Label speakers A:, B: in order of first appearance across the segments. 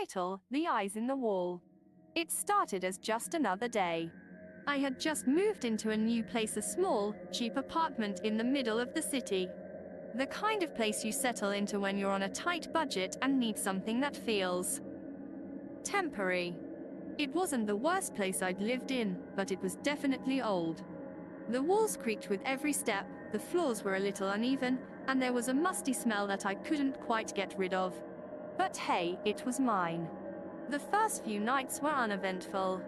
A: Title: The Eyes in the Wall. It started as just another day. I had just moved into a new place, a small, cheap apartment in the middle of the city. The kind of place you settle into when you're on a tight budget and need something that feels temporary. It wasn't the worst place I'd lived in, but it was definitely old. The walls creaked with every step, the floors were a little uneven, and there was a musty smell that I couldn't quite get rid of. But hey, it was mine. The first few nights were uneventful.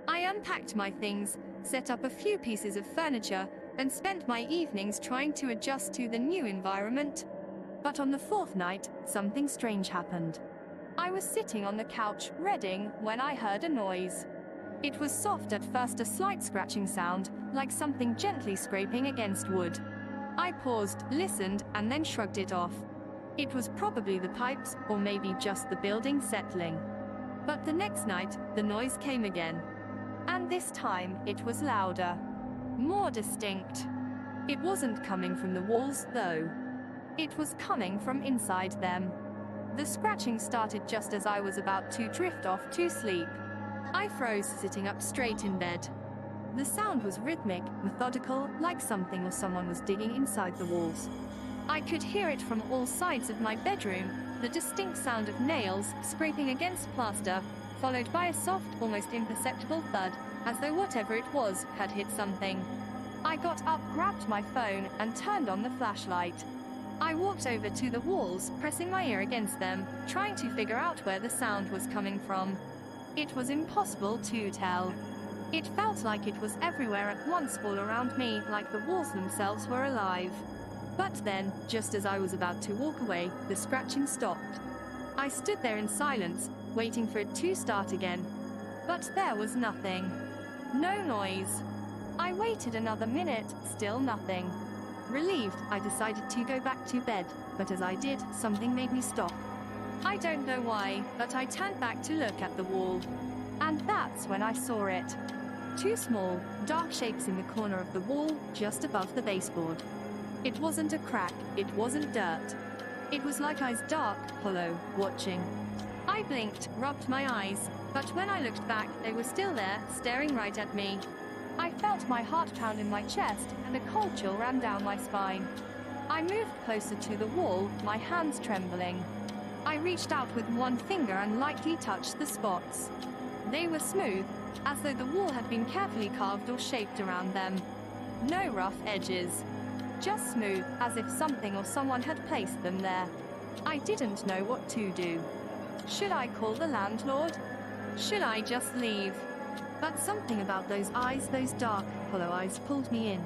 A: I unpacked my things, set up a few pieces of furniture, and spent my evenings trying to adjust to the new environment. But on the fourth night, something strange happened. I was sitting on the couch, reading, when I heard a noise. It was soft at first, a slight scratching sound, like something gently scraping against wood. I paused, listened, and then shrugged it off. It was probably the pipes, or maybe just the building settling. But the next night, the noise came again. And this time, it was louder. More distinct. It wasn't coming from the walls, though. It was coming from inside them. The scratching started just as I was about to drift off to sleep. I froze, sitting up straight in bed. The sound was rhythmic, methodical, like something or someone was digging inside the walls. I could hear it from all sides of my bedroom, the distinct sound of nails scraping against plaster, followed by a soft, almost imperceptible thud, as though whatever it was had hit something. I got up, grabbed my phone, and turned on the flashlight. I walked over to the walls, pressing my ear against them, trying to figure out where the sound was coming from. It was impossible to tell. It felt like it was everywhere at once, all around me, like the walls themselves were alive. But then, just as I was about to walk away, the scratching stopped. I stood there in silence, waiting for it to start again. But there was nothing. No noise. I waited another minute, still nothing. Relieved, I decided to go back to bed, but as I did, something made me stop. I don't know why, but I turned back to look at the wall. And that's when I saw it. Two small, dark shapes in the corner of the wall, just above the baseboard. It wasn't a crack, it wasn't dirt. It was like eyes, dark, hollow, watching. I blinked, rubbed my eyes, but when I looked back, they were still there, staring right at me. I felt my heart pound in my chest, and a cold chill ran down my spine. I moved closer to the wall, my hands trembling. I reached out with one finger and lightly touched the spots. They were smooth, as though the wall had been carefully carved or shaped around them. No rough edges. Just smooth, as if something or someone had placed them there. I didn't know what to do. Should I call the landlord? Should I just leave? But something about those eyes, those dark, hollow eyes, pulled me in.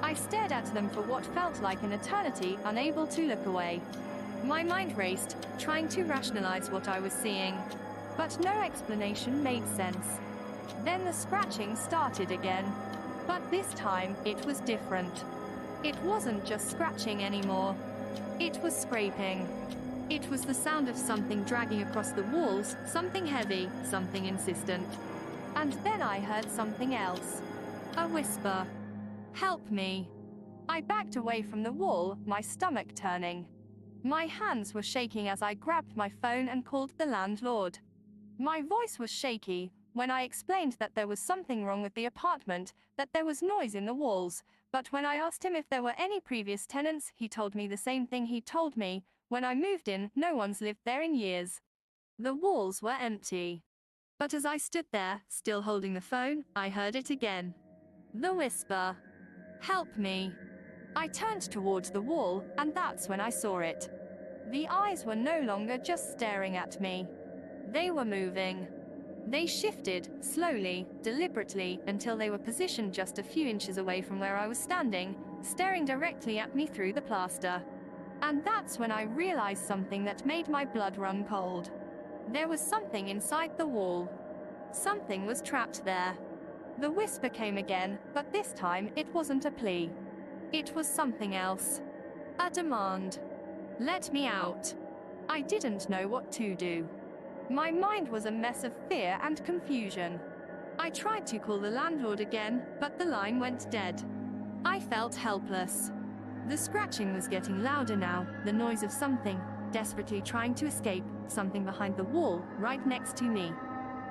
A: I stared at them for what felt like an eternity, unable to look away. My mind raced, trying to rationalize what I was seeing. But no explanation made sense. Then the scratching started again. But this time, it was different. It wasn't just scratching anymore. It was scraping. It was the sound of something dragging across the walls, something heavy, something insistent. And then I heard something else. A whisper. Help me. I backed away from the wall, my stomach turning. My hands were shaking as I grabbed my phone and called the landlord. My voice was shaky when I explained that there was something wrong with the apartment, that there was noise in the walls, but when I asked him if there were any previous tenants, he told me the same thing he told me when I moved in: no one's lived there in years. The walls were empty. But as I stood there, still holding the phone, I heard it again. The whisper. Help me. I turned towards the wall, and that's when I saw it. The eyes were no longer just staring at me. They were moving. They shifted, slowly, deliberately, until they were positioned just a few inches away from where I was standing, staring directly at me through the plaster. And that's when I realized something that made my blood run cold. There was something inside the wall. Something was trapped there. The whisper came again, but this time it wasn't a plea. It was something else. A demand. Let me out. I didn't know what to do. My mind was a mess of fear and confusion. I tried to call the landlord again, but the line went dead. I felt helpless. The scratching was getting louder now, the noise of something, desperately trying to escape, something behind the wall, right next to me.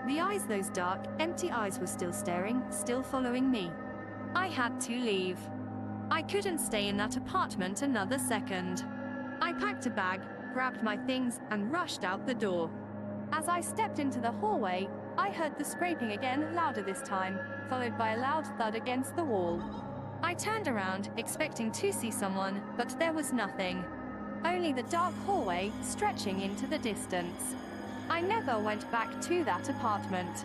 A: The eyes, those dark, empty eyes, were still staring, still following me. I had to leave. I couldn't stay in that apartment another second. I packed a bag, grabbed my things, and rushed out the door. As I stepped into the hallway, I heard the scraping again, louder this time, followed by a loud thud against the wall. I turned around, expecting to see someone, but there was nothing. Only the dark hallway, stretching into the distance. I never went back to that apartment.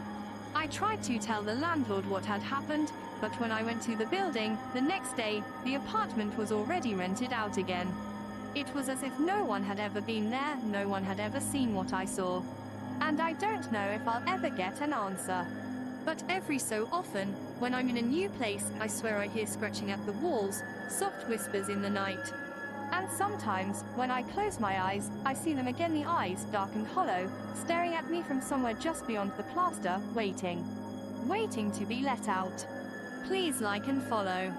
A: I tried to tell the landlord what had happened, but when I went to the building, the next day, the apartment was already rented out again. It was as if no one had ever been there, no one had ever seen what I saw. And I don't know if I'll ever get an answer. But every so often, when I'm in a new place, I swear I hear scratching at the walls, soft whispers in the night. And sometimes, when I close my eyes, I see them again, the eyes, dark and hollow, staring at me from somewhere just beyond the plaster, waiting to be let out. Please like and follow.